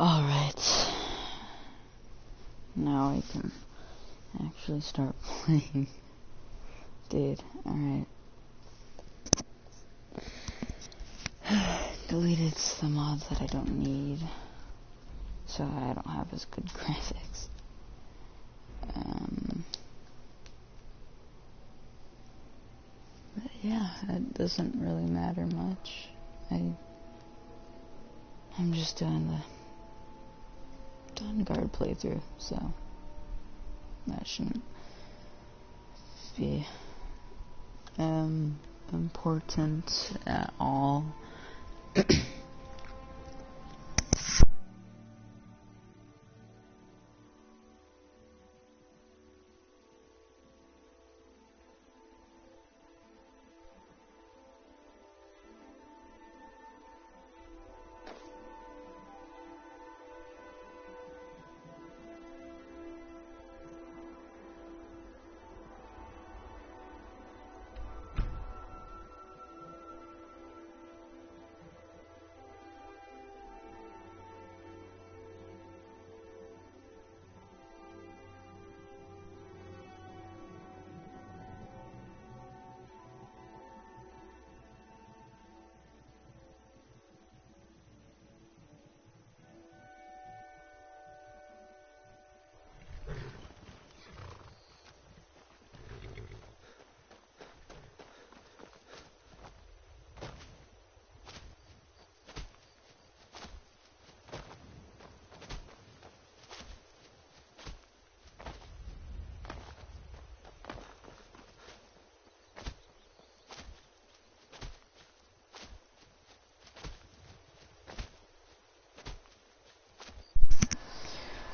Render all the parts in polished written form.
Alright. Now I can actually start playing. Dude, alright. Deleted the mods that I don't need, so I don't have as good graphics. But yeah, it doesn't really matter much. I'm just doing the Dawnguard playthrough, so that shouldn't be important at all.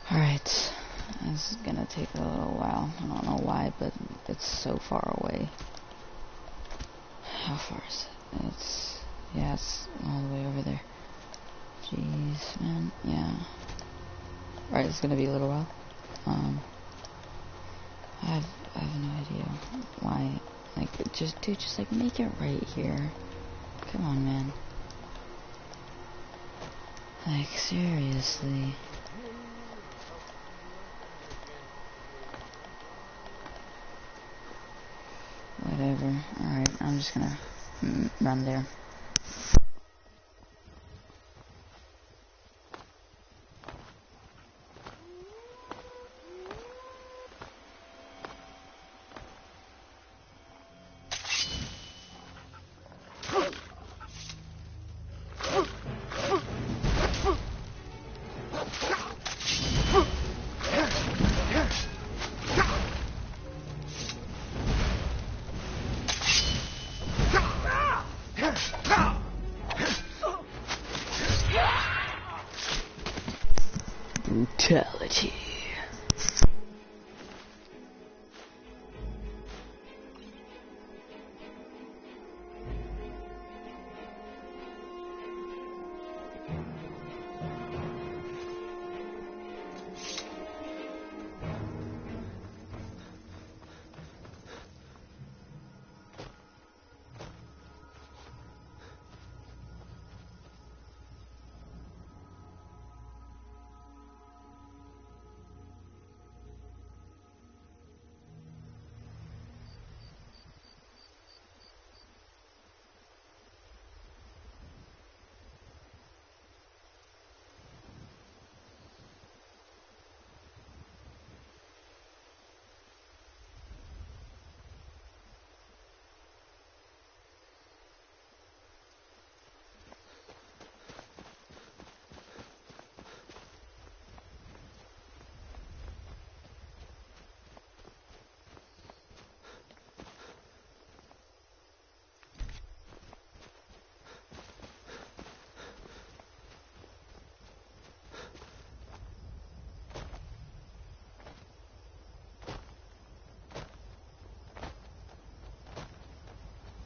Alright, this is gonna take a little while. I don't know why, but it's so far away. How far is it? It's all the way over there. Jeez, man, yeah. Alright, it's gonna be a little while. I have no idea why. Like, just like make it right here. Come on, man. Like, seriously. Whatever. Alright, I'm just gonna run there. Brutality.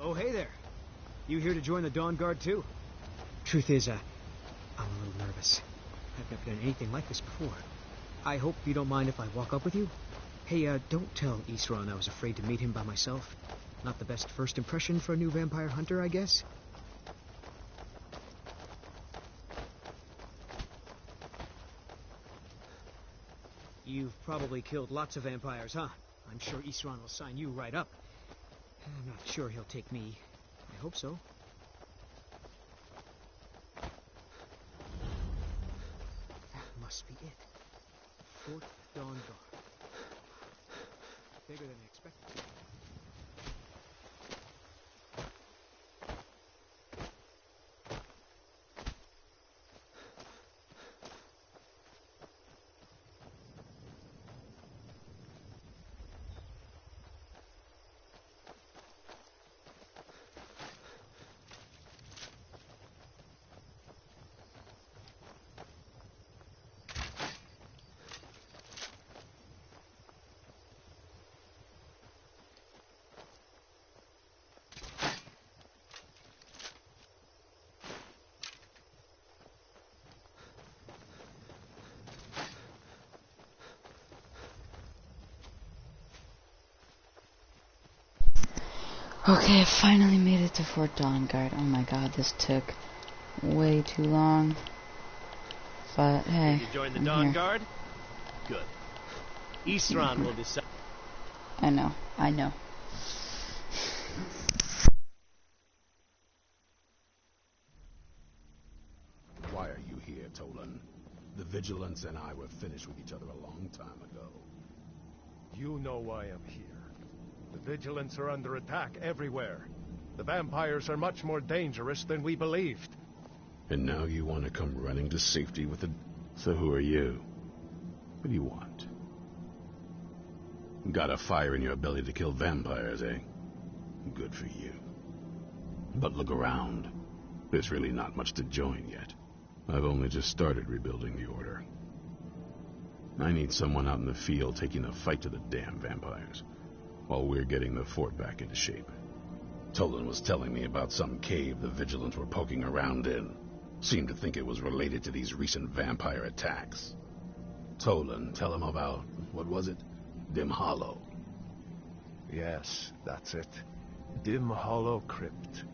Oh, hey there. You here to join the Dawnguard, too? Truth is, I'm a little nervous. I've never done anything like this before. I hope you don't mind if I walk up with you? Hey, don't tell Isran I was afraid to meet him by myself. Not the best first impression for a new vampire hunter, I guess? You've probably killed lots of vampires, huh? I'm sure Isran will sign you right up. I'm not sure he'll take me. I hope so. That must be it. Fort Dawnguard. Bigger than I expected. Okay, I finally made it to Fort Dawnguard. Oh my god, this took way too long. But hey, Did you join the I'm Dawnguard? here. Good. Isran will decide. I know. Why are you here, Tolan? The Vigilance and I were finished with each other a long time ago. You know why I'm here. The Vigilants are under attack everywhere. The vampires are much more dangerous than we believed. And now you want to come running to safety with the... So who are you? What do you want? Got a fire in your belly to kill vampires, eh? Good for you. But look around. There's really not much to join yet. I've only just started rebuilding the Order. I need someone out in the field taking the fight to the damn vampires, while we're getting the fort back into shape. Tolan was telling me about some cave the Vigilants were poking around in. Seemed to think it was related to these recent vampire attacks. Tolan, tell him about, what was it? Dim Hollow. Yes, that's it. Dim Hollow Crypt.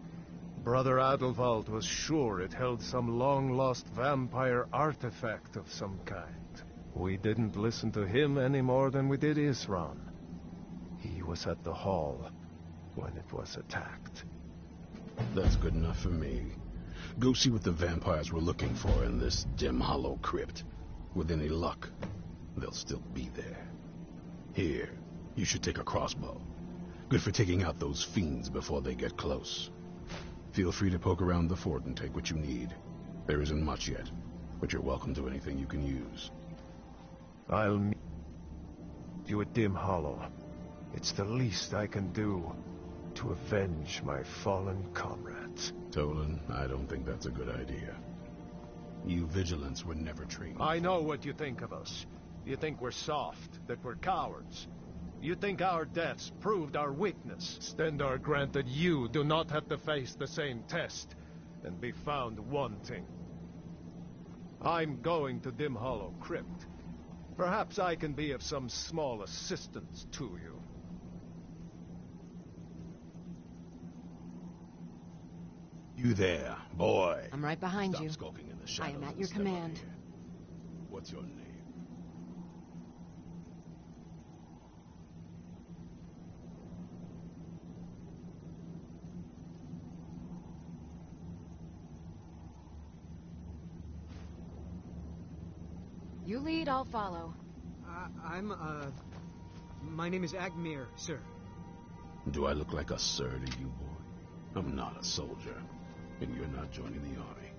Brother Adelwald was sure it held some long-lost vampire artifact of some kind. We didn't listen to him any more than we did Isran. He was at the hall when it was attacked. That's good enough for me. Go see what the vampires were looking for in this Dim Hollow Crypt. With any luck, they'll still be there. Here, you should take a crossbow. Good for taking out those fiends before they get close. Feel free to poke around the fort and take what you need. There isn't much yet, but you're welcome to anything you can use. I'll meet you at Dim Hollow. It's the least I can do to avenge my fallen comrades. Tolan, I don't think that's a good idea. You Vigilants were never trained. I know what you think of us. You think we're soft, that we're cowards. You think our deaths proved our weakness. Stendarr granted you do not have to face the same test and be found wanting. I'm going to Dim Hollow Crypt. Perhaps I can be of some small assistance to you. You there, boy. I'm right behind Stop you. Skulking in the I shadows am at and your step over command. here. What's your name? You lead, I'll follow. My name is Agmir, sir. Do I look like a sir to you, boy? I'm not a soldier, and you're not joining the army.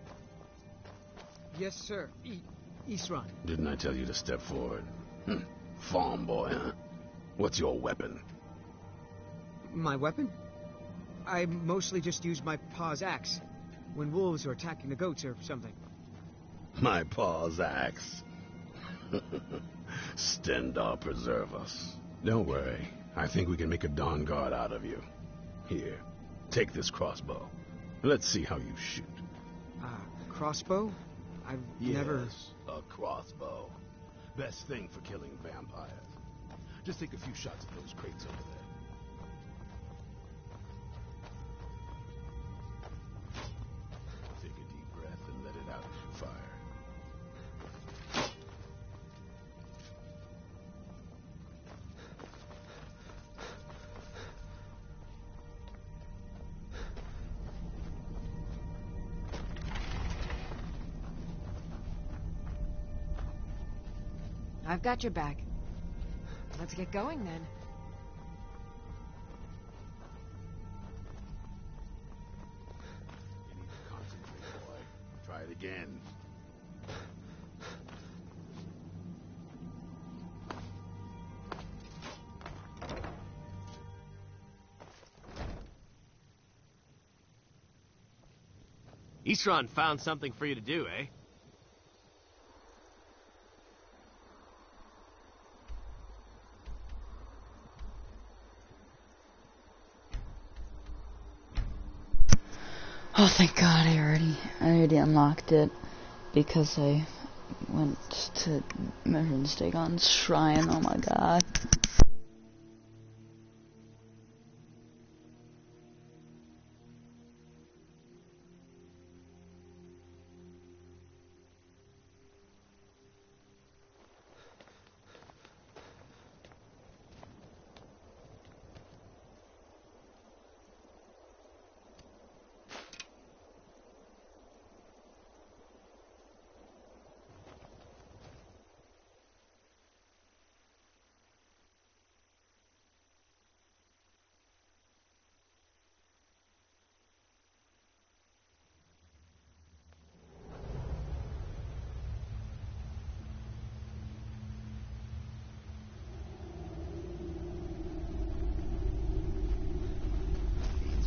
Yes, sir. Isran. Didn't I tell you to step forward? Farm boy, huh? What's your weapon? My weapon? I mostly just use my paw's axe when wolves are attacking the goats or something. My paw's axe. Stendarr preserve us. Don't worry. I think we can make a Dawnguard out of you. Here, take this crossbow. Let's see how you shoot. Crossbow? I've never... Yes, a crossbow. Best thing for killing vampires. Just take a few shots at those crates over there. Take a deep breath and let it out as you fire. I've got your back. Let's get going then. You need to concentrate, boy. Try it again. Eastron found something for you to do, eh? Oh, thank God, I already unlocked it because I went to Measuring Dagon's shrine. Oh my God.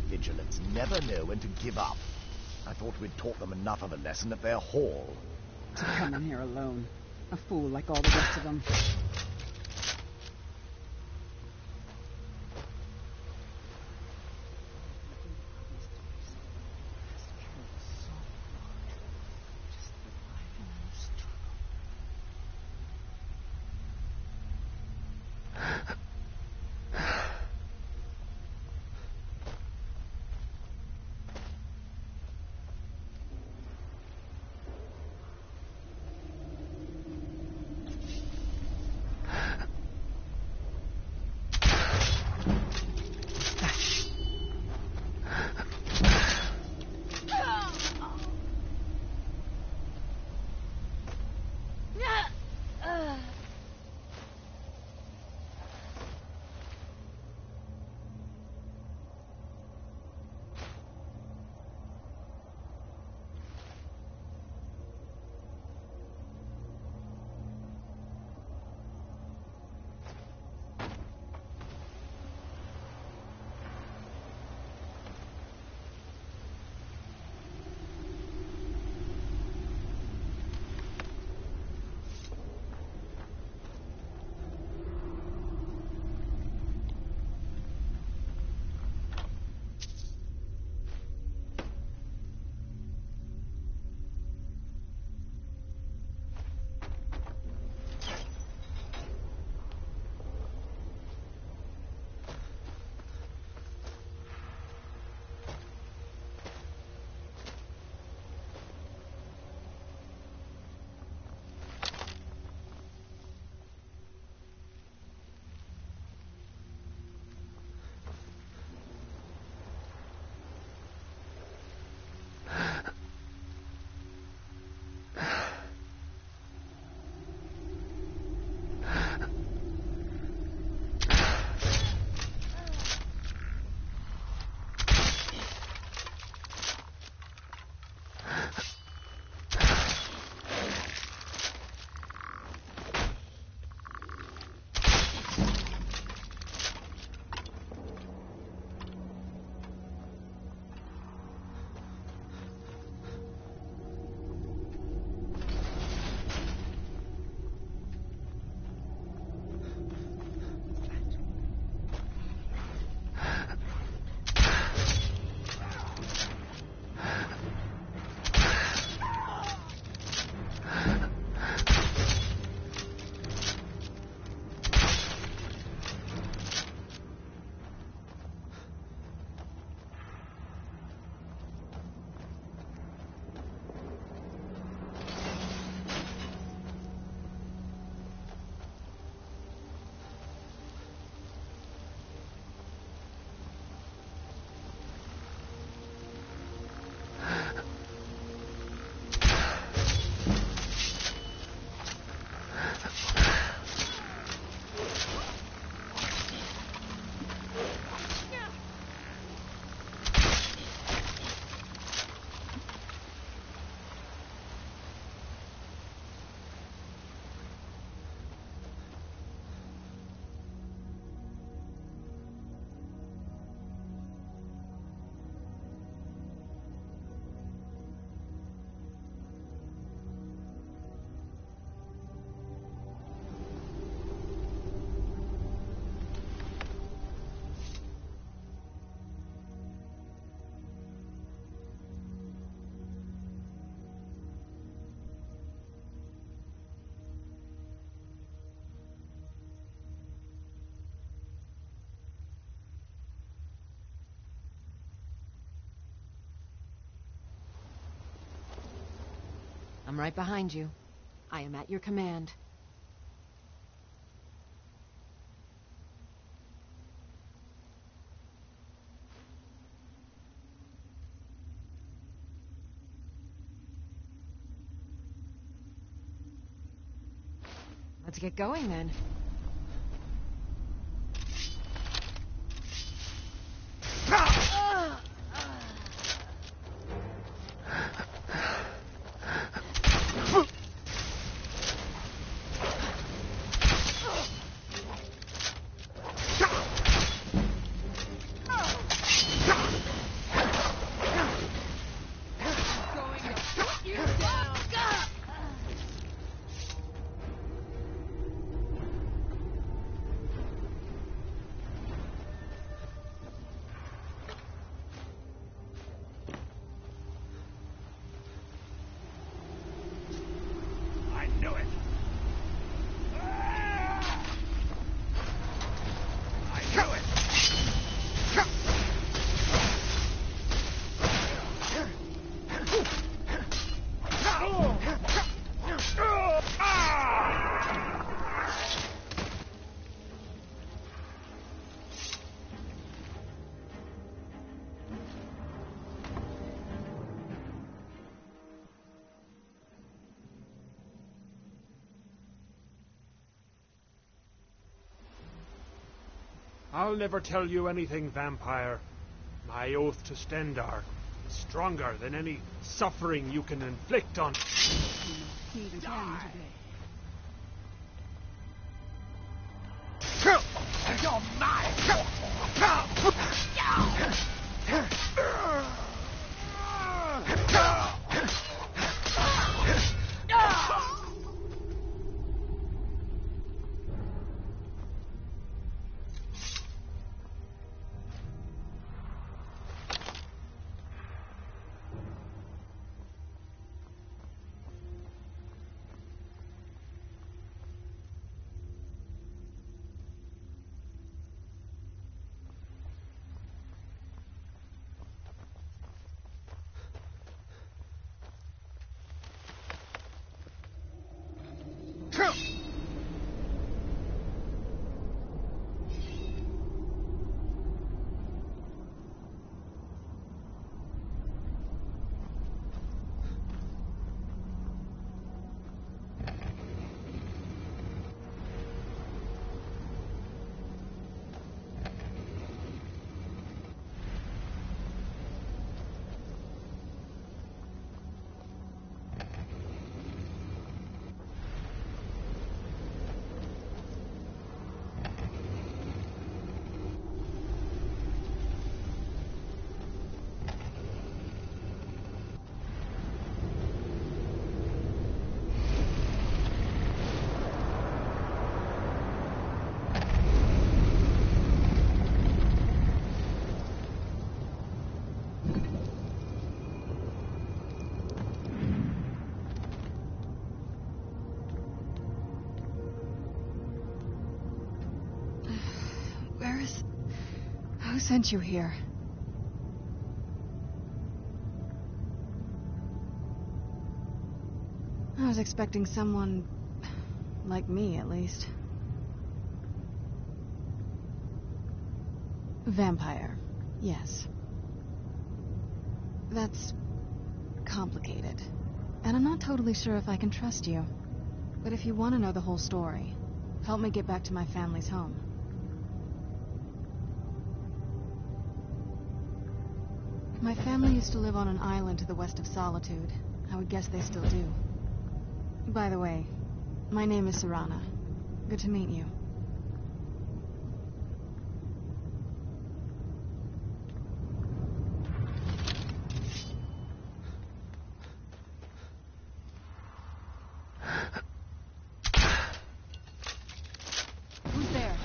Vigilants never know when to give up. I thought we'd taught them enough of a lesson at their hall. To come in here alone. A fool like all the rest of them. I'm right behind you. I am at your command. Let's get going then. I'll never tell you anything, vampire. My oath to Stendar is stronger than any suffering you can inflict on... See the game today. You're mine! Who sent you here? I was expecting someone... like me, at least. Vampire, yes. That's... complicated. And I'm not totally sure if I can trust you. But if you want to know the whole story, help me get back to my family's home. My family used to live on an island to the west of Solitude. I would guess they still do. By the way, my name is Serana. Good to meet you. Who's there?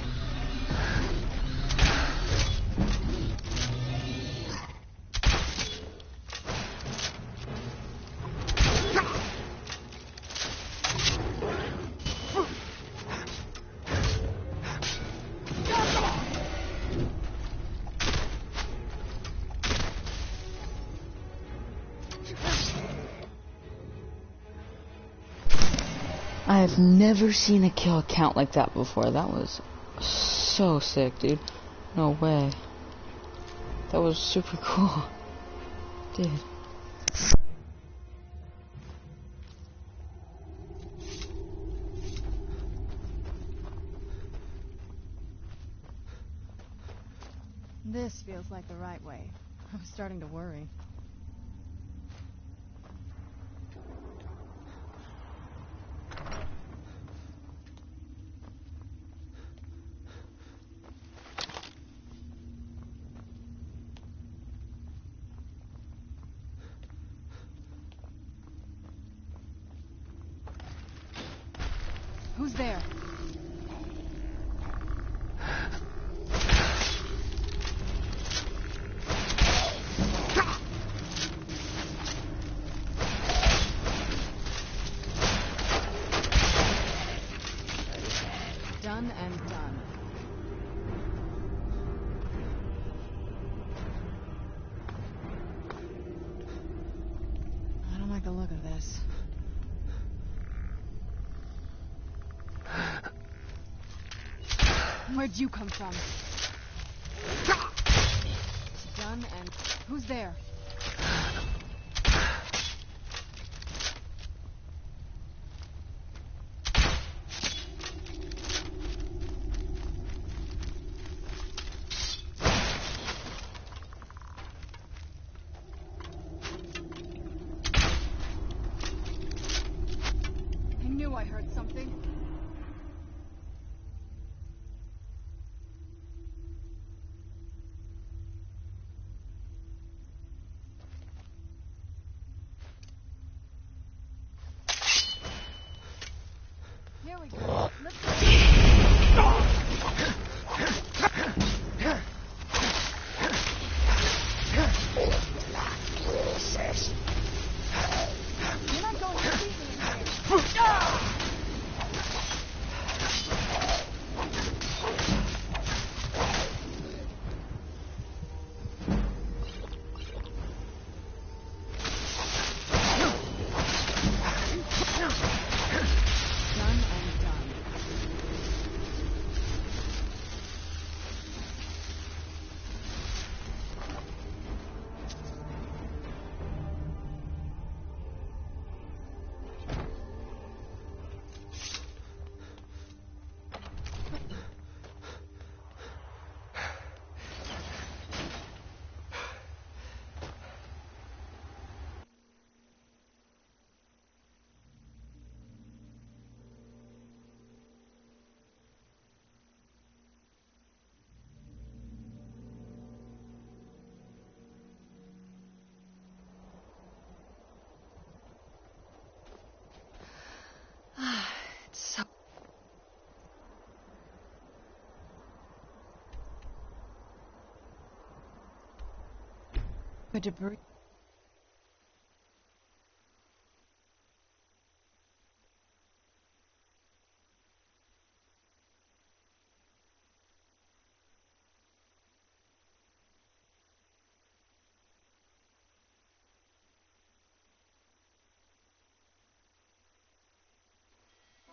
I've never seen a kill count like that before. That was so sick, dude. No way. That was super cool. Dude. This feels like the right way. I was starting to worry. Who's there? Done and done. I don't like the look of this. Where'd you come from? It's done and... Who's there? I knew I heard something. Here we go. Let's go. You're not going to see me in here. Done and done. It's so... good to breathe.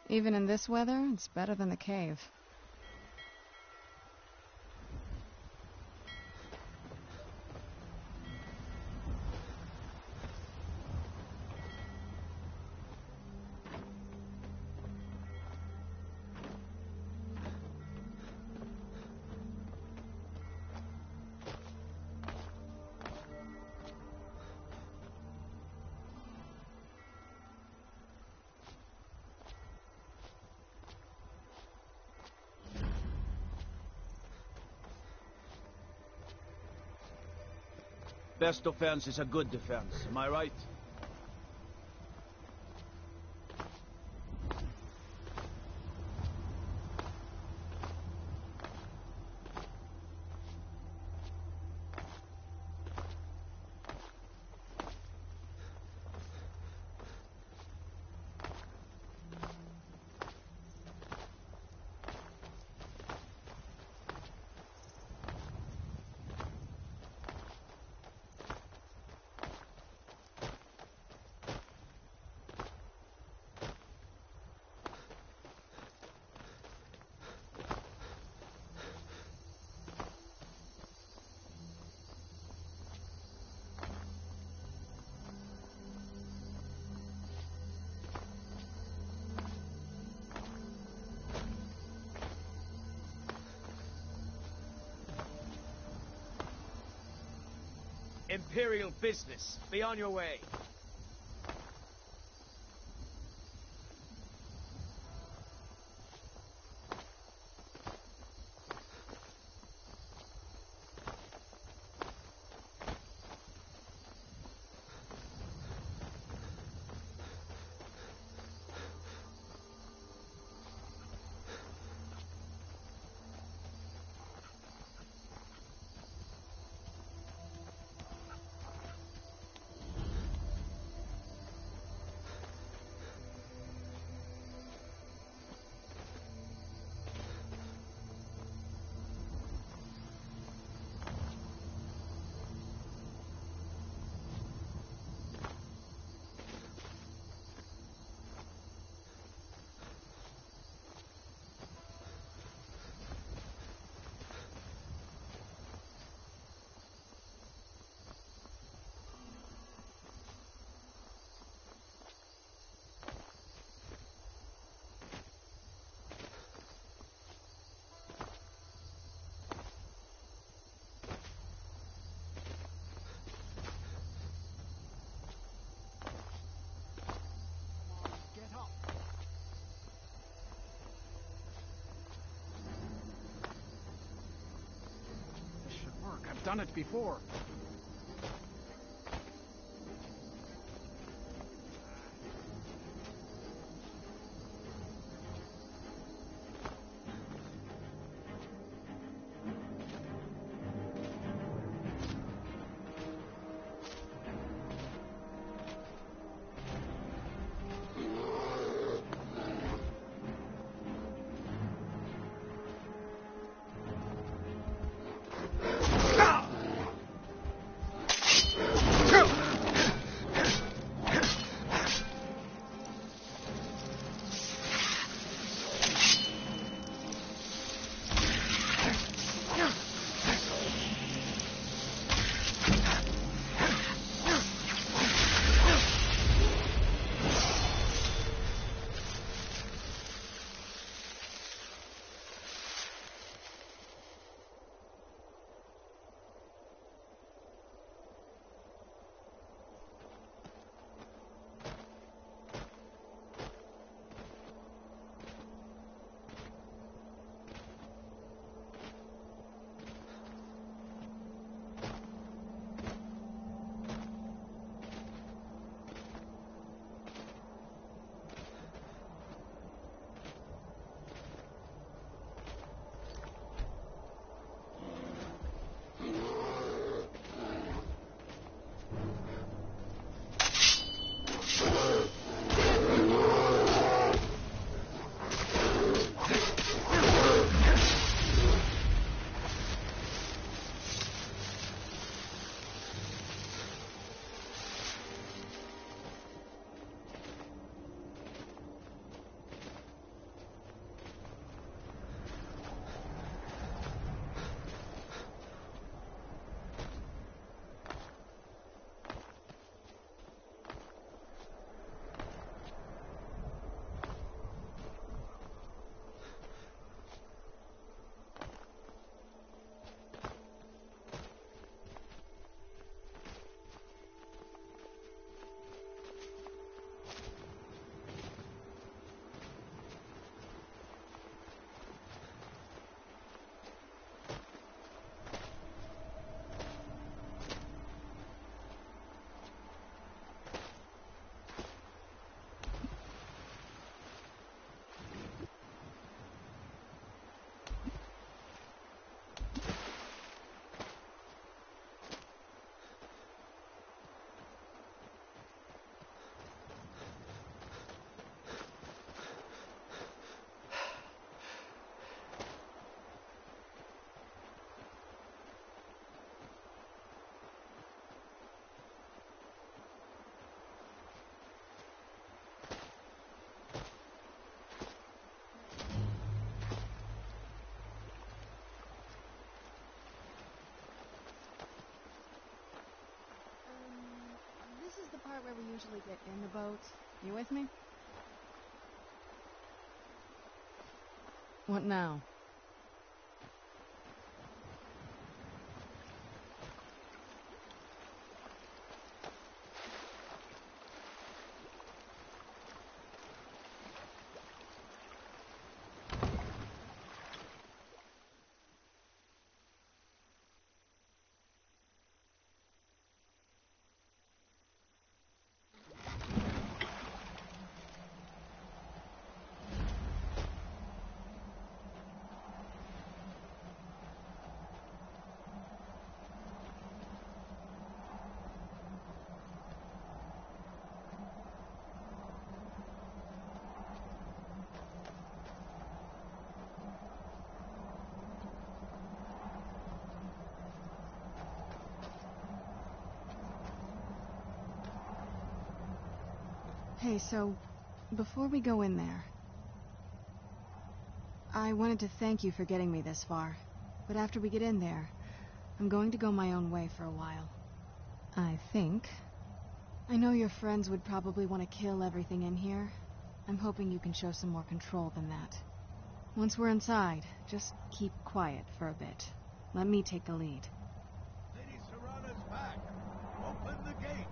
Even in this weather, it's better than the cave. Best defense is a good defense, am I right? Imperial business. Be on your way. I've done it before. This is the part where we usually get in the boat. You with me? What now? Hey, so, before we go in there, I wanted to thank you for getting me this far. But after we get in there, I'm going to go my own way for a while. I think. I know your friends would probably want to kill everything in here. I'm hoping you can show some more control than that. Once we're inside, just keep quiet for a bit. Let me take the lead. Lady Serana's back. Open the gate.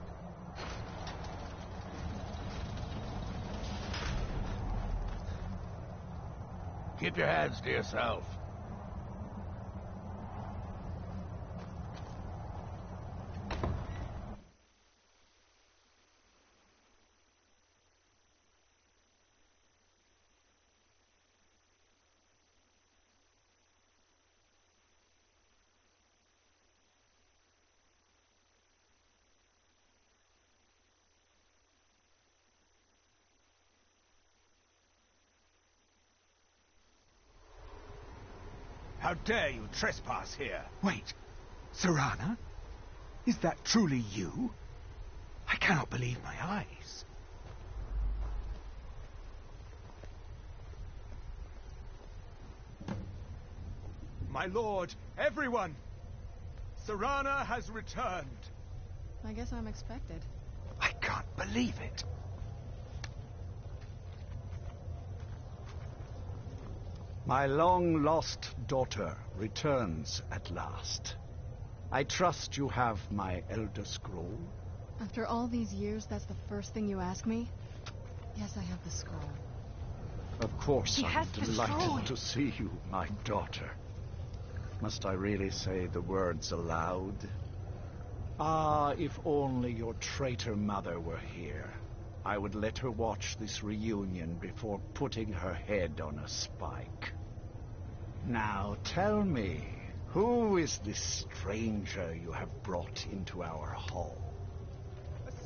Keep your hands to yourself. How dare you trespass here? Wait, Serana? Is that truly you? I cannot believe my eyes. My lord, everyone! Serana has returned. I guess I'm expected. I can't believe it. My long-lost daughter returns at last. I trust you have my Elder Scroll. After all these years, that's the first thing you ask me? Yes, I have the scroll. Of course, He I'm has the scroll. delighted to see you, my daughter. Must I really say the words aloud? Ah, if only your traitor mother were here. I would let her watch this reunion before putting her head on a spike. Now tell me, who is this stranger you have brought into our hall?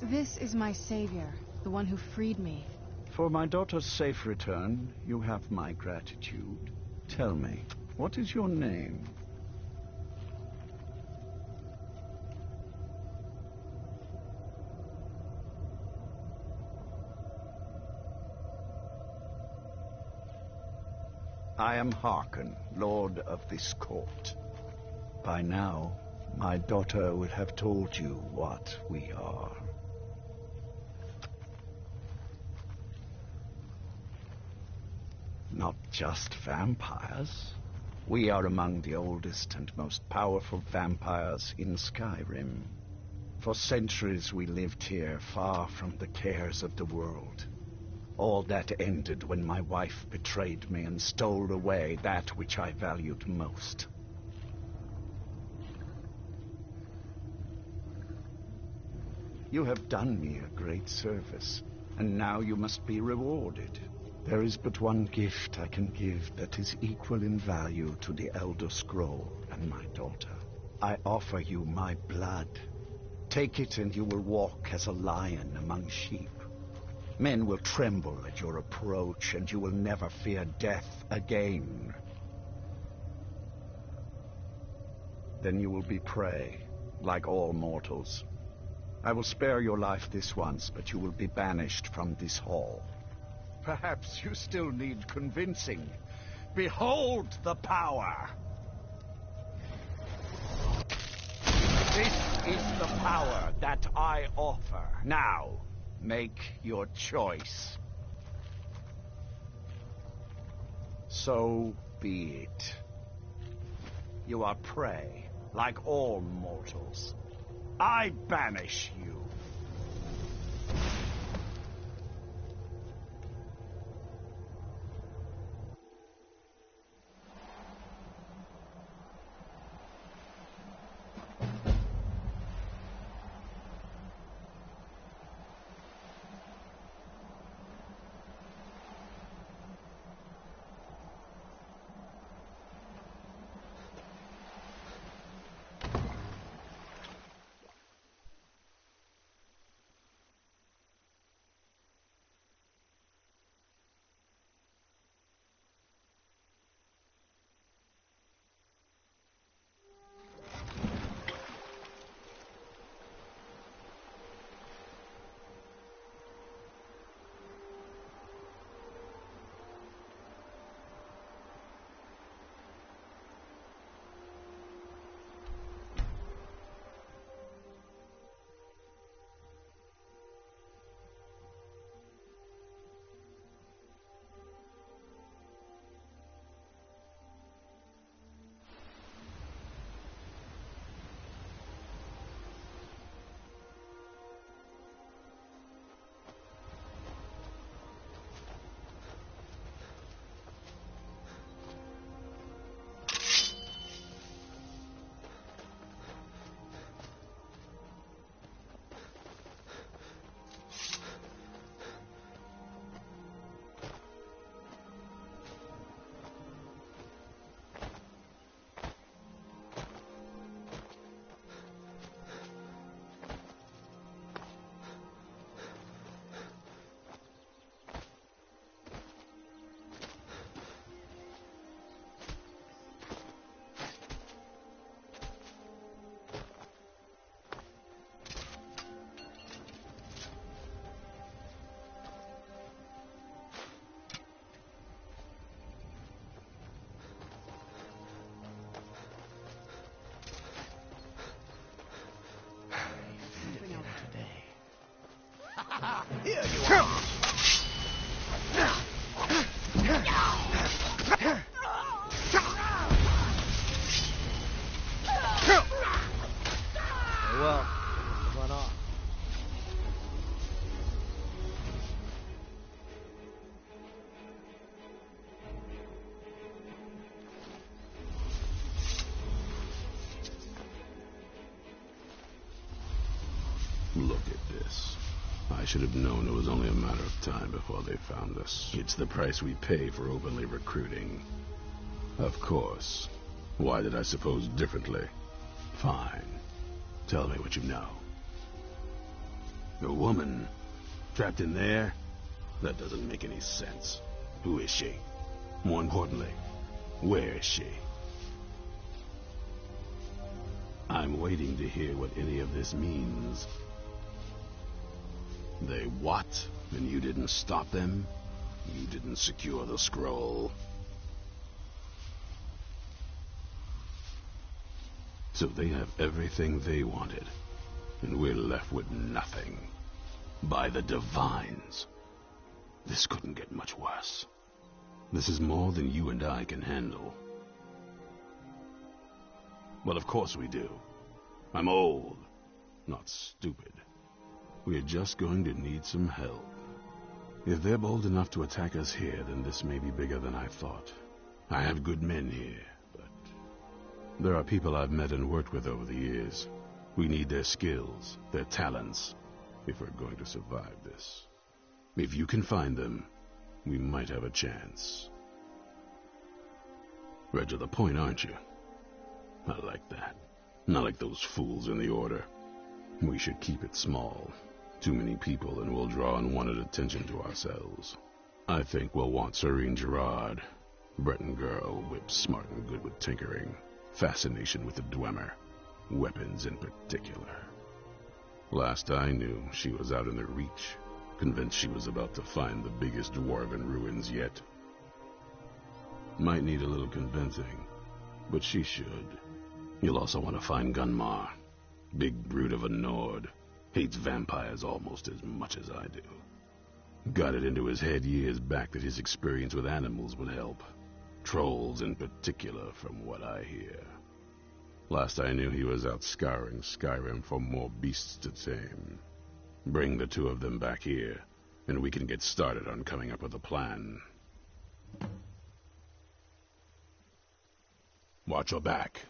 This is my savior, the one who freed me. For my daughter's safe return, you have my gratitude. Tell me, what is your name? I am Harkon, Lord of this court. By now, my daughter would have told you what we are. Not just vampires. We are among the oldest and most powerful vampires in Skyrim. For centuries we lived here, far from the cares of the world. All that ended when my wife betrayed me and stole away that which I valued most. You have done me a great service, and now you must be rewarded. There is but one gift I can give that is equal in value to the Elder Scroll and my daughter. I offer you my blood. Take it and you will walk as a lion among sheep. Men will tremble at your approach, and you will never fear death again. Then you will be prey, like all mortals. I will spare your life this once, but you will be banished from this hall. Perhaps you still need convincing. Behold the power! This is the power that I offer. Now, make your choice. So be it. You are prey, like all mortals. I banish you. Here you are! Very well. Run off. Look at this. I should have known it was only a matter of time before they found us. It's the price we pay for openly recruiting. Of course. Why did I suppose differently? Fine. Tell me what you know. A woman? Trapped in there? That doesn't make any sense. Who is she? More importantly, where is she? I'm waiting to hear what any of this means. They what? And you didn't stop them? You didn't secure the scroll? So they have everything they wanted, and we're left with nothing. By the Divines. This couldn't get much worse. This is more than you and I can handle. Well, of course we do. I'm old, not stupid. We're just going to need some help. If they're bold enough to attack us here, then this may be bigger than I thought. I have good men here, but there are people I've met and worked with over the years. We need their skills, their talents, if we're going to survive this. If you can find them, we might have a chance. Right to the point, aren't you? I like that. Not like those fools in the Order. We should keep it small. Too many people and we'll draw unwanted attention to ourselves. I think we'll want Serene Gerard. Breton girl, whip smart and good with tinkering. Fascination with the Dwemer. Weapons in particular. Last I knew, she was out in the Reach, convinced she was about to find the biggest dwarven ruins yet. Might need a little convincing, but she should. You'll also want to find Gunmar. Big brute of a Nord. Hates vampires almost as much as I do. Got it into his head years back that his experience with animals would help. Trolls in particular, from what I hear. Last I knew, he was out scouring Skyrim for more beasts to tame. Bring the two of them back here, and we can get started on coming up with a plan. Watch your back.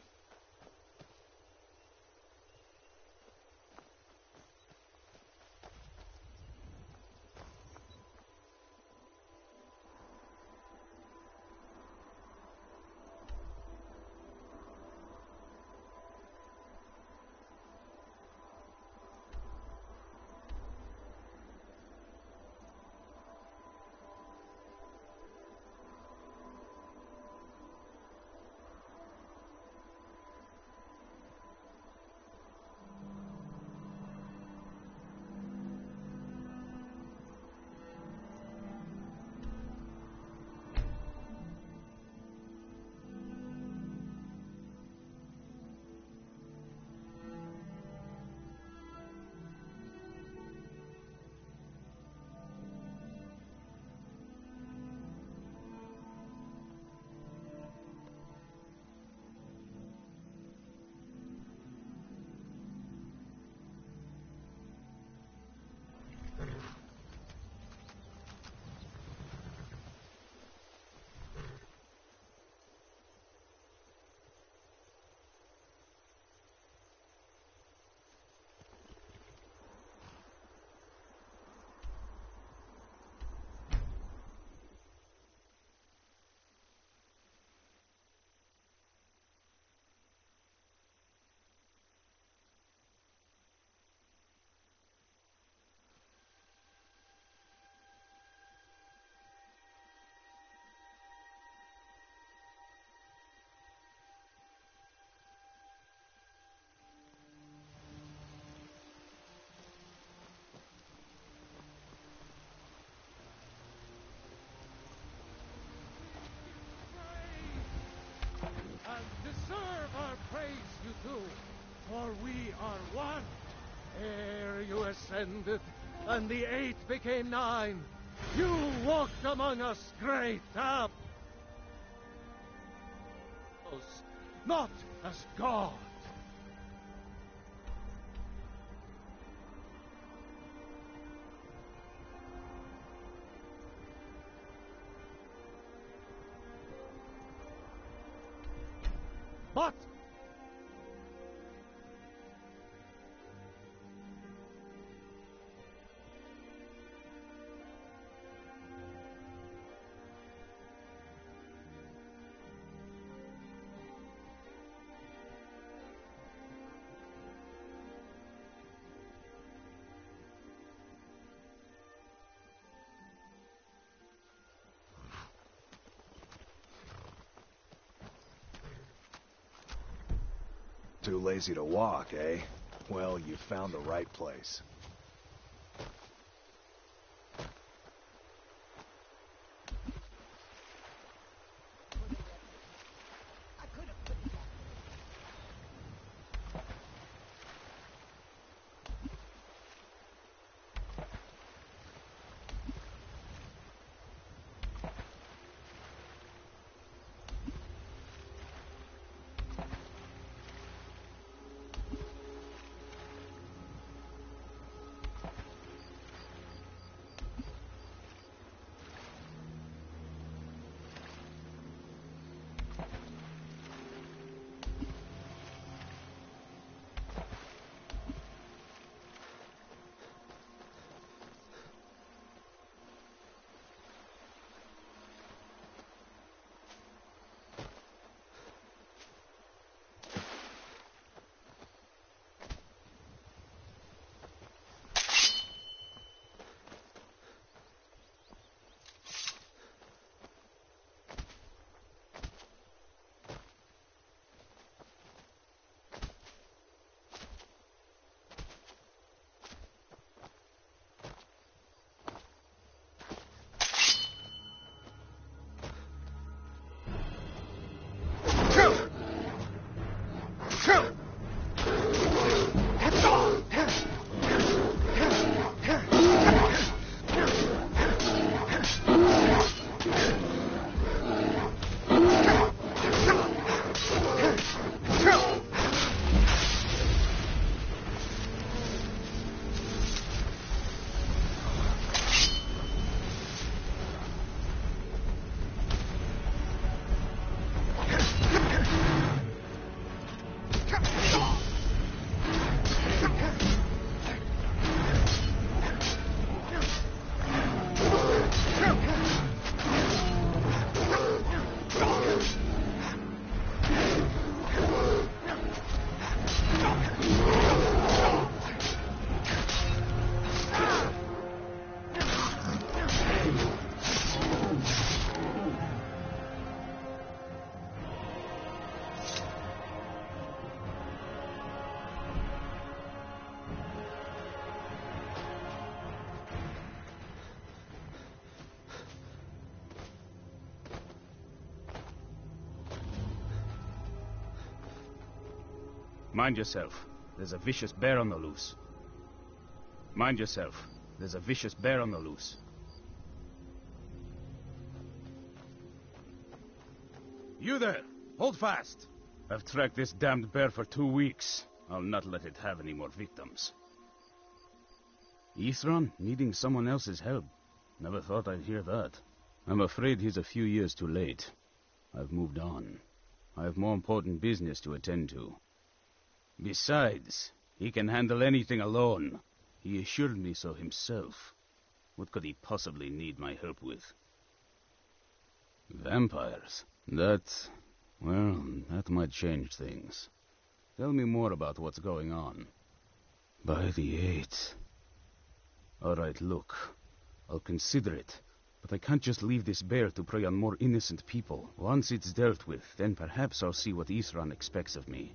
Deserve our praise, you do, for we are one. Ere you ascended, and the 8 became 9. You walked among us, great Ab. Not as God. But too lazy to walk, eh? Well, you found the right place. Mind yourself. There's a vicious bear on the loose. Mind yourself. There's a vicious bear on the loose. You there! Hold fast! I've tracked this damned bear for 2 weeks. I'll not let it have any more victims. Ithran needing someone else's help. Never thought I'd hear that. I'm afraid he's a few years too late. I've moved on. I have more important business to attend to. Besides, he can handle anything alone. He assured me so himself. What could he possibly need my help with? Vampires? That might change things. Tell me more about what's going on. By the 8th. Alright, look. I'll consider it. But I can't just leave this bear to prey on more innocent people. Once it's dealt with, then perhaps I'll see what Ithran expects of me.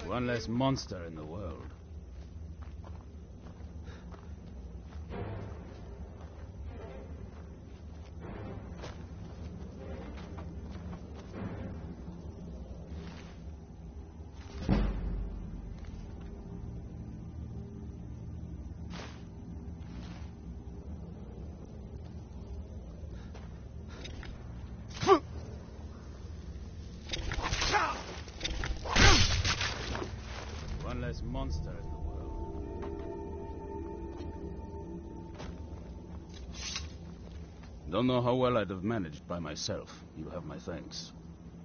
One less monster in the world. Monster in the world. Don't know how well I'd have managed by myself. You have my thanks.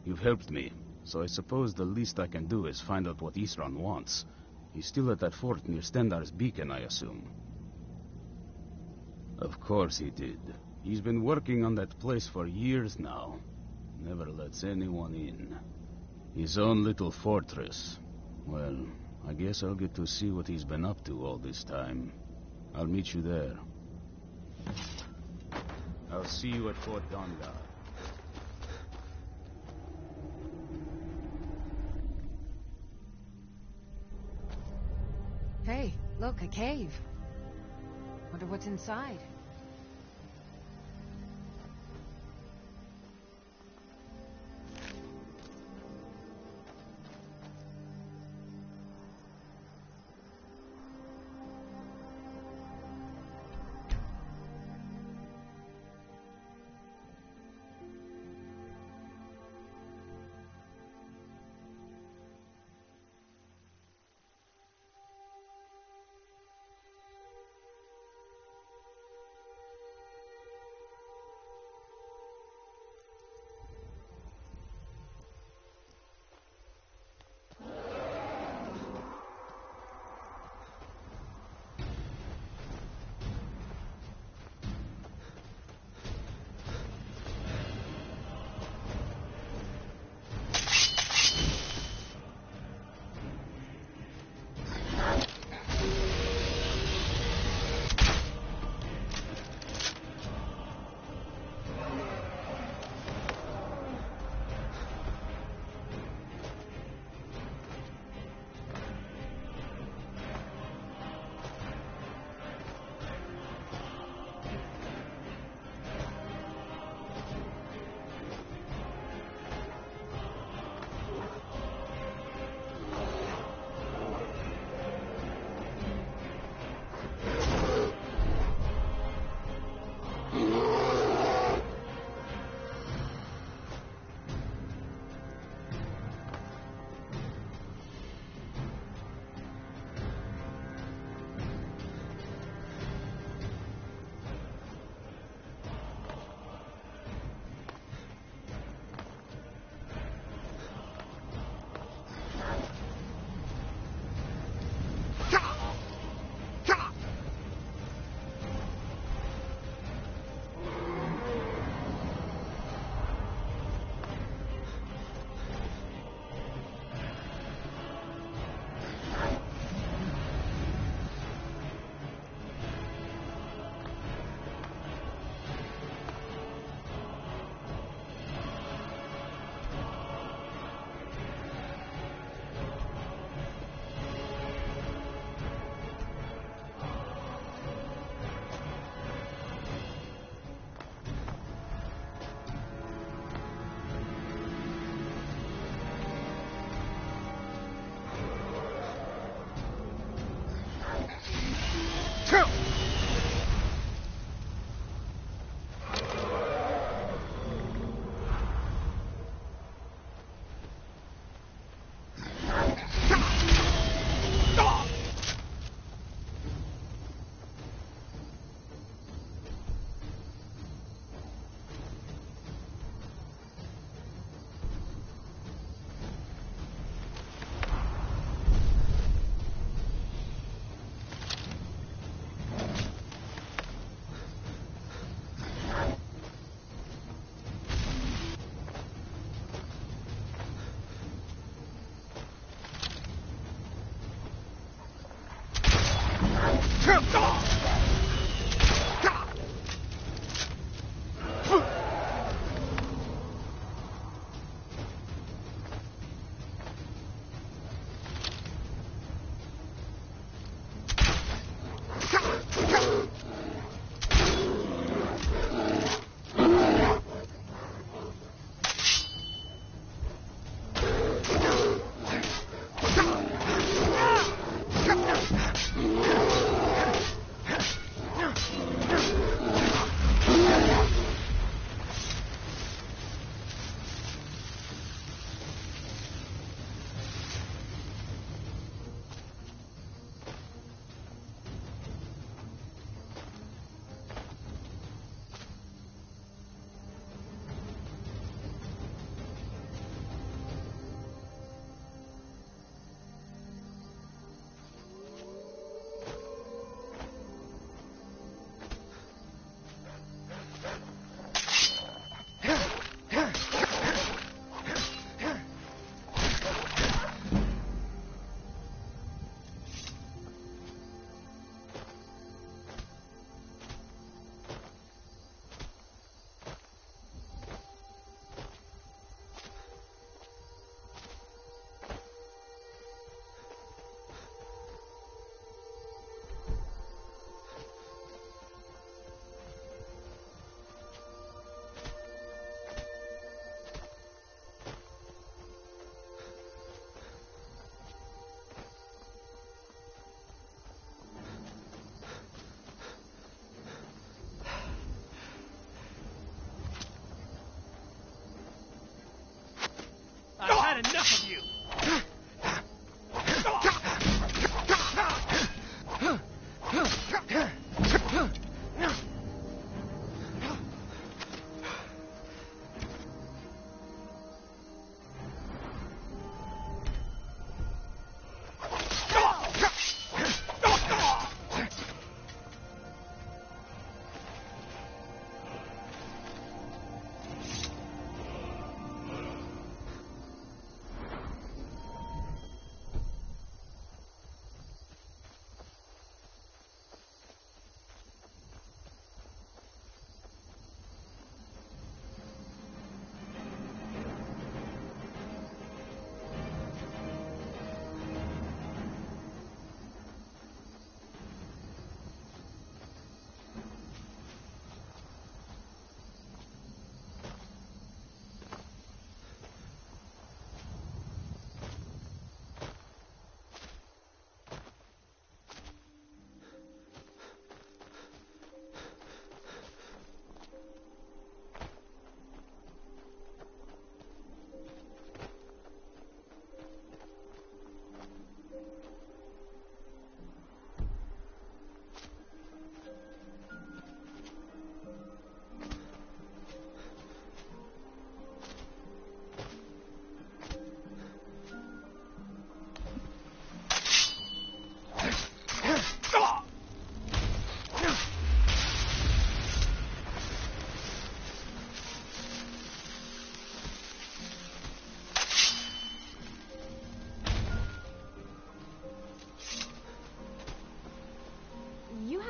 You've helped me, so I suppose the least I can do is find out what Isran wants. He's still at that fort near Stendar's beacon, I assume. Of course he did. He's been working on that place for years now. Never lets anyone in. His own little fortress. Well, I guess I'll get to see what he's been up to all this time. I'll meet you there. I'll see you at Fort Dawnguard. Hey, look, a cave. Wonder what's inside.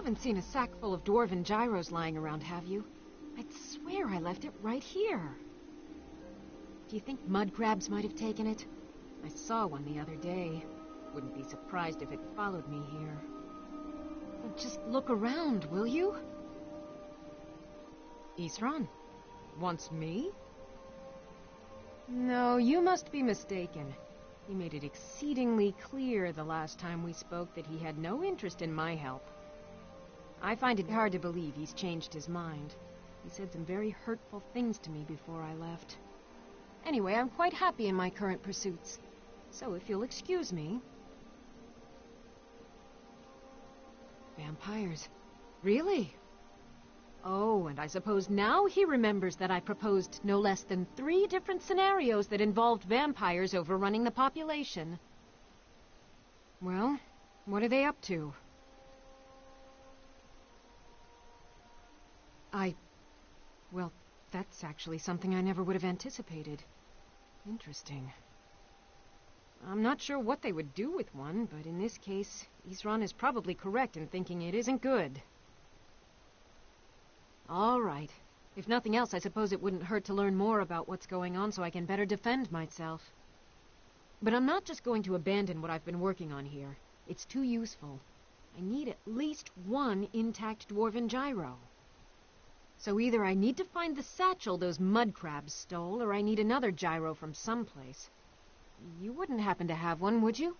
haven't seen a sack full of dwarven gyros lying around, have you? I'd swear I left it right here. Do you think mud crabs might have taken it? I saw one the other day. Wouldn't be surprised if it followed me here. Well, just look around, will you? Isran? Wants me? No, you must be mistaken. He made it exceedingly clear the last time we spoke that he had no interest in my help. I find it hard to believe he's changed his mind. He said some very hurtful things to me before I left. Anyway, I'm quite happy in my current pursuits. So if you'll excuse me... Vampires. Really? Oh, and I suppose now he remembers that I proposed no less than 3 different scenarios that involved vampires overrunning the population. Well, what are they up to? Well, that's actually something I never would have anticipated. Interesting. I'm not sure what they would do with one, but in this case, Isran is probably correct in thinking it isn't good. All right. If nothing else, I suppose it wouldn't hurt to learn more about what's going on so I can better defend myself. But I'm not just going to abandon what I've been working on here. It's too useful. I need at least 1 intact dwarven gyro. So either I need to find the satchel those mud crabs stole, or I need another gyro from someplace. You wouldn't happen to have one, would you?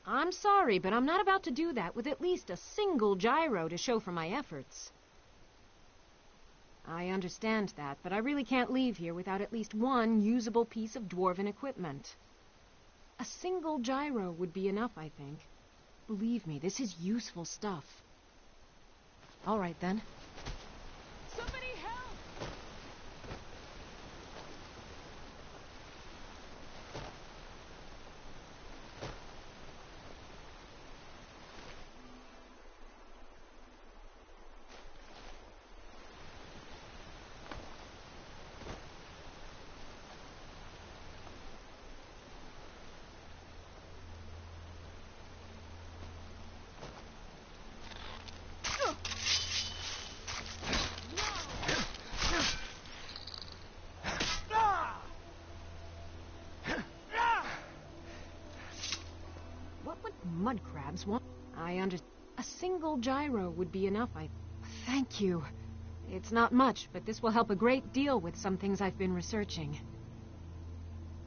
I'm sorry, but I'm not about to do that with at least a single gyro to show for my efforts. I understand that, but I really can't leave here without at least 1 usable piece of dwarven equipment. A single gyro would be enough, I think. Believe me, this is useful stuff. All right, then. Somebody help! Mud crabs want... A single gyro would be enough, Thank you. It's not much, but this will help a great deal with some things I've been researching.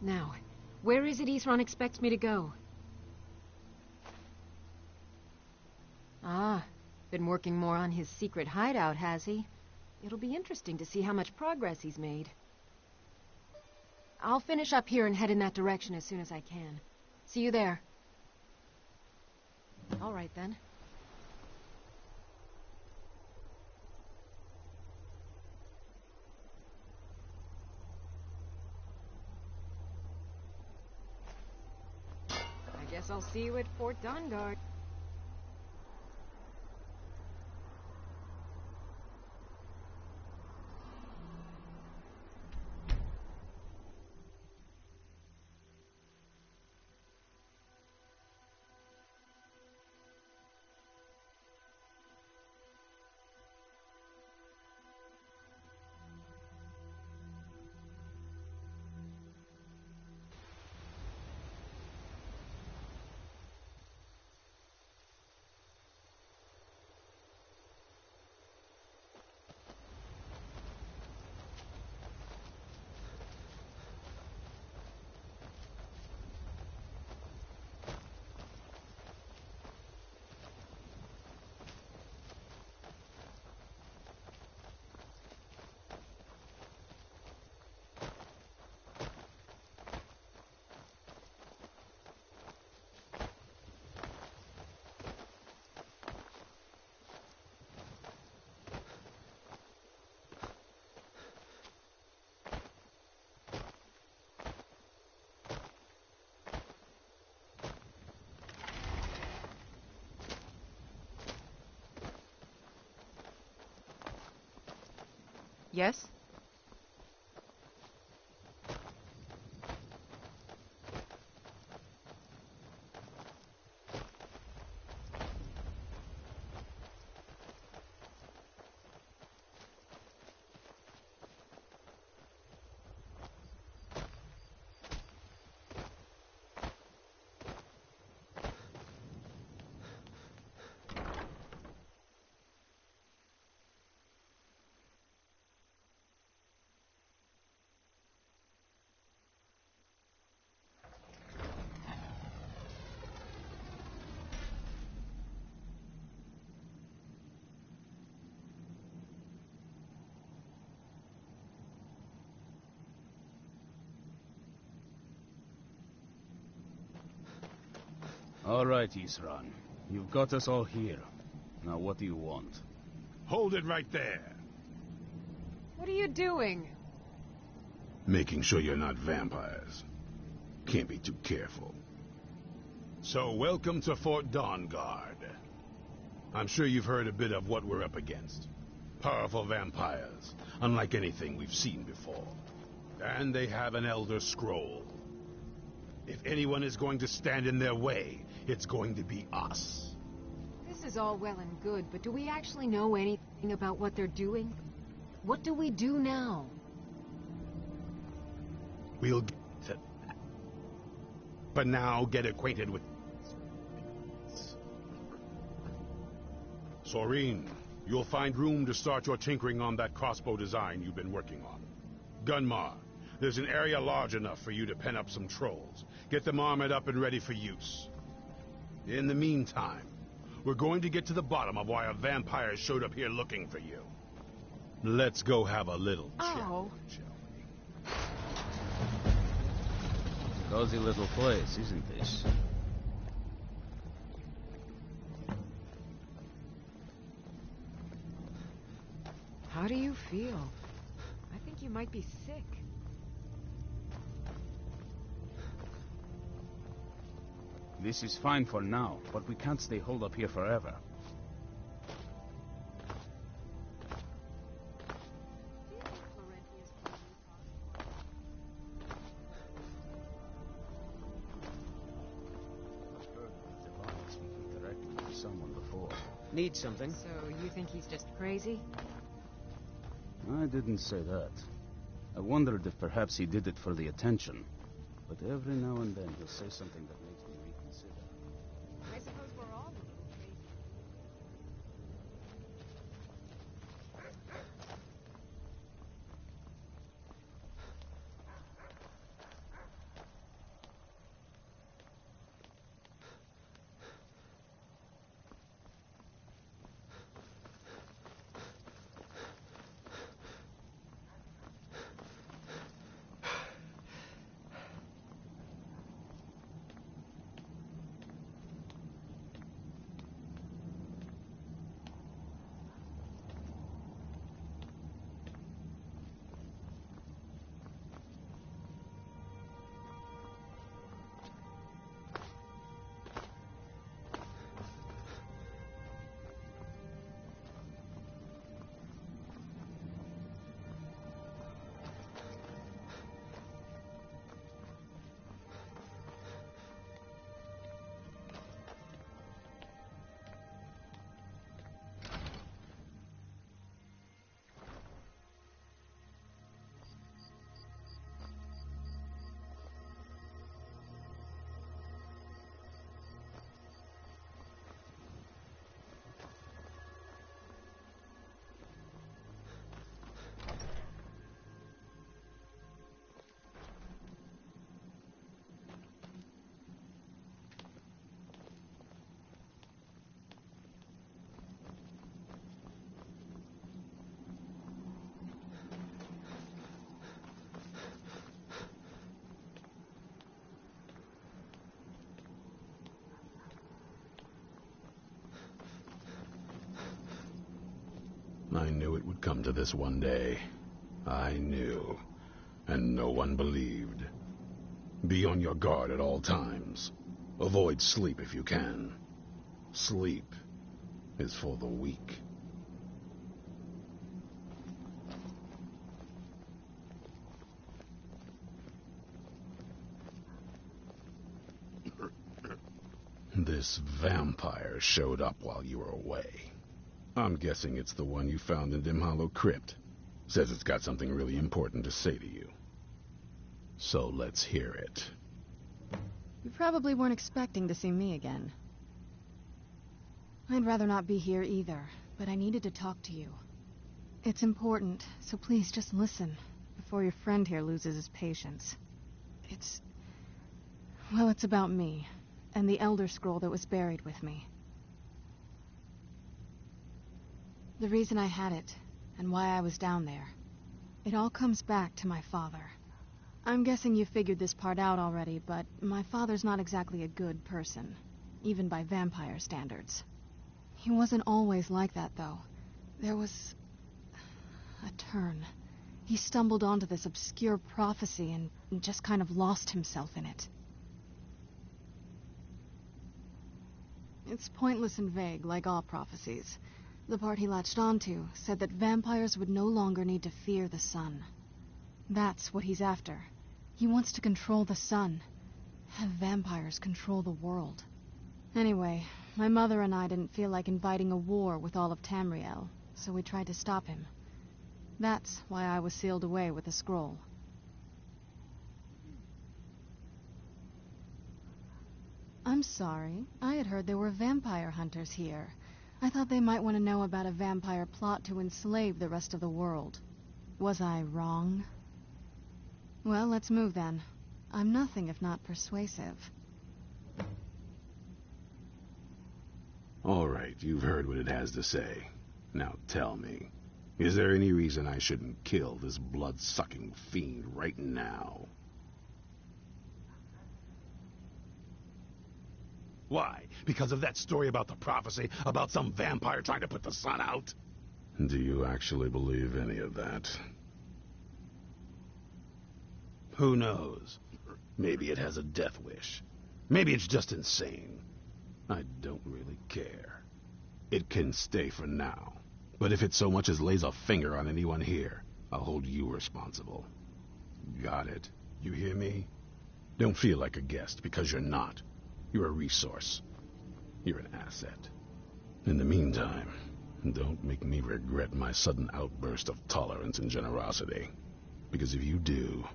Now, where is it Isran expects me to go? Ah, been working more on his secret hideout, has he? It'll be interesting to see how much progress he's made. I'll finish up here and head in that direction as soon as I can. See you there. All right, then. I guess I'll see you at Fort Dawnguard. Yes? All right, Isran. You've got us all here. Now what do you want? Hold it right there. What are you doing? Making sure you're not vampires. Can't be too careful. So, welcome to Fort Dawnguard. I'm sure you've heard a bit of what we're up against. Powerful vampires, unlike anything we've seen before. And they have an Elder Scroll. If anyone is going to stand in their way, it's going to be us. This is all well and good, but do we actually know anything about what they're doing? What do we do now? We'll get to that. But now, get acquainted with... Soreen, you'll find room to start your tinkering on that crossbow design you've been working on. Gunmar, there's an area large enough for you to pen up some trolls. Get them armored up and ready for use. In the meantime, we're going to get to the bottom of why a vampire showed up here looking for you. Let's go have a little chat, shall we? Cozy little place, isn't this? How do you feel? I think you might be sick. This is fine for now, but we can't stay holed up here forever. Need something? So you think he's just crazy? I didn't say that. I wondered if perhaps he did it for the attention. But every now and then he'll say something that makes me reconsider. I suppose we're all a little crazy. I knew it would come to this one day. I knew. And no one believed. Be on your guard at all times. Avoid sleep if you can. Sleep is for the weak. This vampire showed up while you were away. I'm guessing it's the one you found in Dim Hollow Crypt. Says it's got something really important to say to you. So let's hear it. You probably weren't expecting to see me again. I'd rather not be here either, but I needed to talk to you. It's important, so please just listen before your friend here loses his patience. Well, it's about me, and the Elder Scroll that was buried with me. The reason I had it, and why I was down there. It all comes back to my father. I'm guessing you figured this part out already, but my father's not exactly a good person. even by vampire standards. He wasn't always like that, though. There was a turn. He stumbled onto this obscure prophecy and just kind of lost himself in it. It's pointless and vague, like all prophecies. The part he latched onto said that vampires would no longer need to fear the sun. That's what he's after. He wants to control the sun. Have vampires control the world. Anyway, my mother and I didn't feel like inviting a war with all of Tamriel, so we tried to stop him. That's why I was sealed away with a scroll. I'm sorry. I had heard there were vampire hunters here. I thought they might want to know about a vampire plot to enslave the rest of the world. Was I wrong? Well, let's move then. I'm nothing if not persuasive. All right, you've heard what it has to say. Now tell me, is there any reason I shouldn't kill this blood-sucking fiend right now? Why? Because of that story about the prophecy, about some vampire trying to put the sun out? Do you actually believe any of that? Who knows? Maybe it has a death wish. Maybe it's just insane. I don't really care. It can stay for now. But if it so much as lays a finger on anyone here, I'll hold you responsible. Got it? You hear me? Don't feel like a guest, because you're not. You're a resource. You're an asset. In the meantime, don't make me regret my sudden outburst of tolerance and generosity. Because if you do,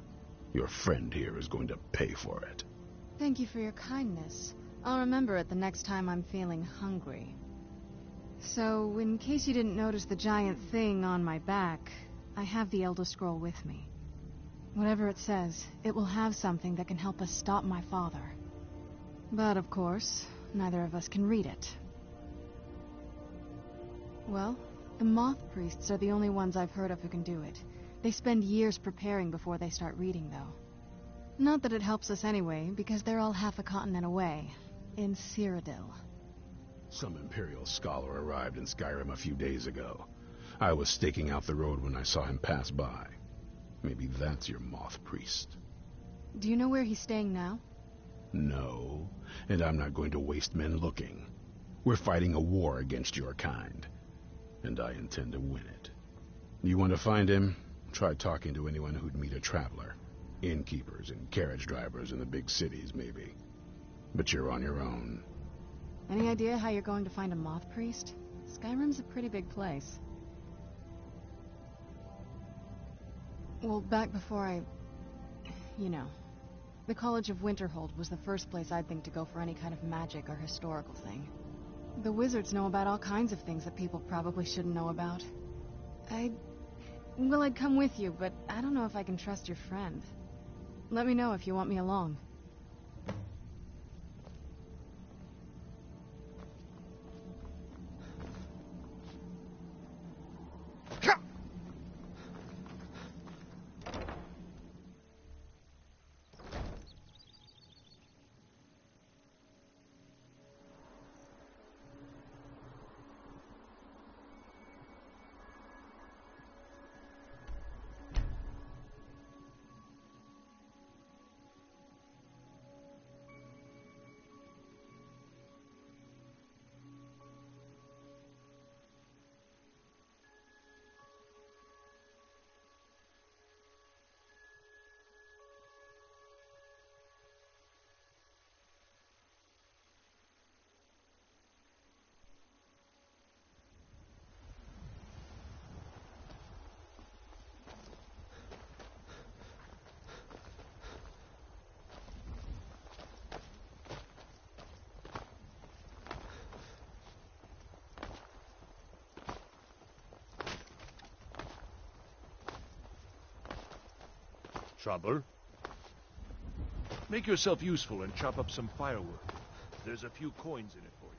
your friend here is going to pay for it. Thank you for your kindness. I'll remember it the next time I'm feeling hungry. So, in case you didn't notice the giant thing on my back, I have the Elder Scroll with me. Whatever it says, it will have something that can help us stop my father. But, of course, neither of us can read it. Well, the Moth Priests are the only ones I've heard of who can do it. They spend years preparing before they start reading, though. Not that it helps us anyway, because they're all half a continent away, in Cyrodiil. Some Imperial scholar arrived in Skyrim a few days ago. I was staking out the road when I saw him pass by. Maybe that's your Moth Priest. Do you know where he's staying now? No, and I'm not going to waste men looking. We're fighting a war against your kind, and I intend to win it. You want to find him? Try talking to anyone who'd meet a traveler. Innkeepers and carriage drivers in the big cities, maybe. But you're on your own. Any idea how you're going to find a Moth Priest? Skyrim's a pretty big place. Well, back before you know, the College of Winterhold was the first place I'd think to go for any kind of magic or historical thing. The wizards know about all kinds of things that people probably shouldn't know about. I'd come with you, but I don't know if I can trust your friend. Let me know if you want me along. Traveler, make yourself useful and chop up some firewood. There's a few coins in it for you.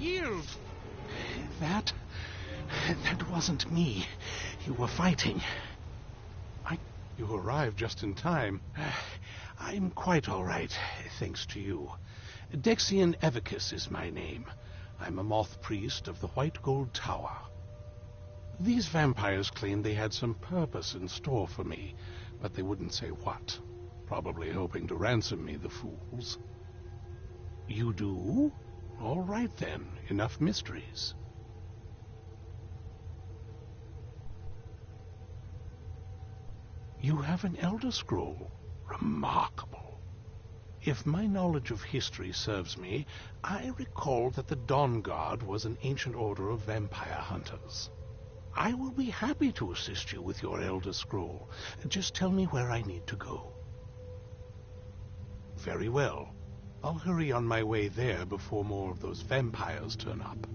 yield. That wasn't me. You were fighting. You arrived just in time. I'm quite all right, thanks to you. Dexian Evicus is my name. I'm a moth priest of the White Gold Tower. These vampires claimed they had some purpose in store for me, but they wouldn't say what. Probably hoping to ransom me, the fools. You do? All right then, enough mysteries. You have an Elder Scroll. Remarkable. If my knowledge of history serves me, I recall that the Dawnguard was an ancient order of vampire hunters. I will be happy to assist you with your Elder Scroll. Just tell me where I need to go. Very well. I'll hurry on my way there before more of those vampires turn up.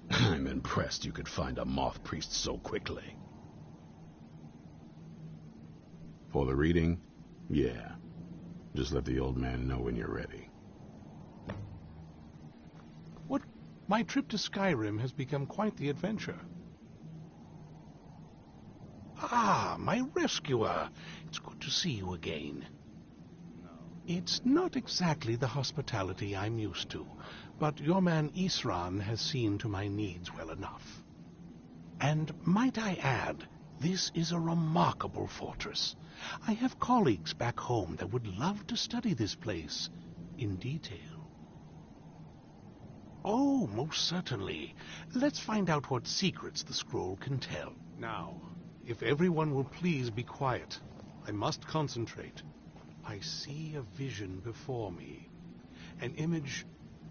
I'm impressed you could find a moth priest so quickly. For the reading? Yeah. Just let the old man know when you're ready. My trip to Skyrim has become quite the adventure. Ah, my rescuer. It's good to see you again. It's not exactly the hospitality I'm used to, but your man Isran has seen to my needs well enough. And might I add, this is a remarkable fortress. I have colleagues back home that would love to study this place in detail. Oh, most certainly. Let's find out what secrets the scroll can tell. Now, if everyone will please be quiet, I must concentrate. I see a vision before me, an image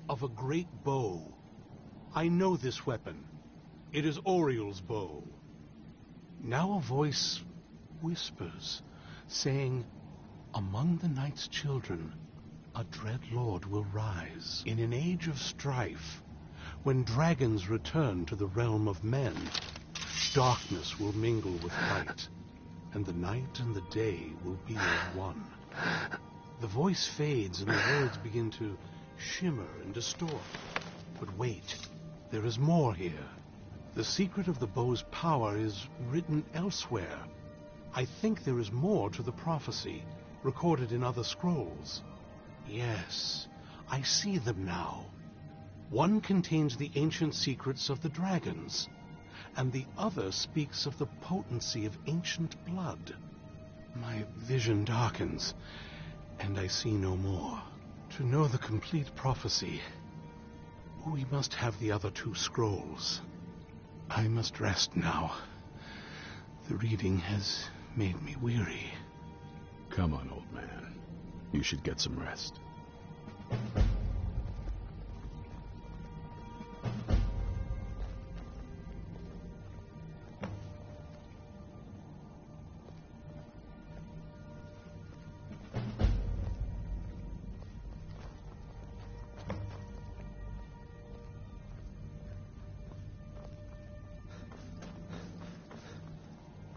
of a great bow. I know this weapon. It is Oriel's bow. Now a voice whispers, saying, "Among the night's children, a dread lord will rise. In an age of strife, when dragons return to the realm of men, darkness will mingle with light, and the night and the day will be as one." The voice fades and the words begin to shimmer and distort. But wait, there is more here. The secret of the bow's power is written elsewhere. I think there is more to the prophecy, recorded in other scrolls. Yes, I see them now. One contains the ancient secrets of the dragons, and the other speaks of the potency of ancient blood. My vision darkens, and I see no more. To know the complete prophecy, we must have the other 2 scrolls. I must rest now. The reading has made me weary. Come on, old man. You should get some rest.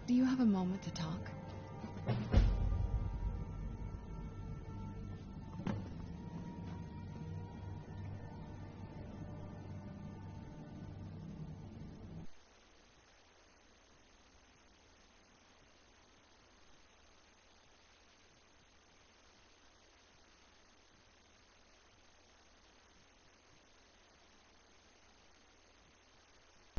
Do you have a moment to talk?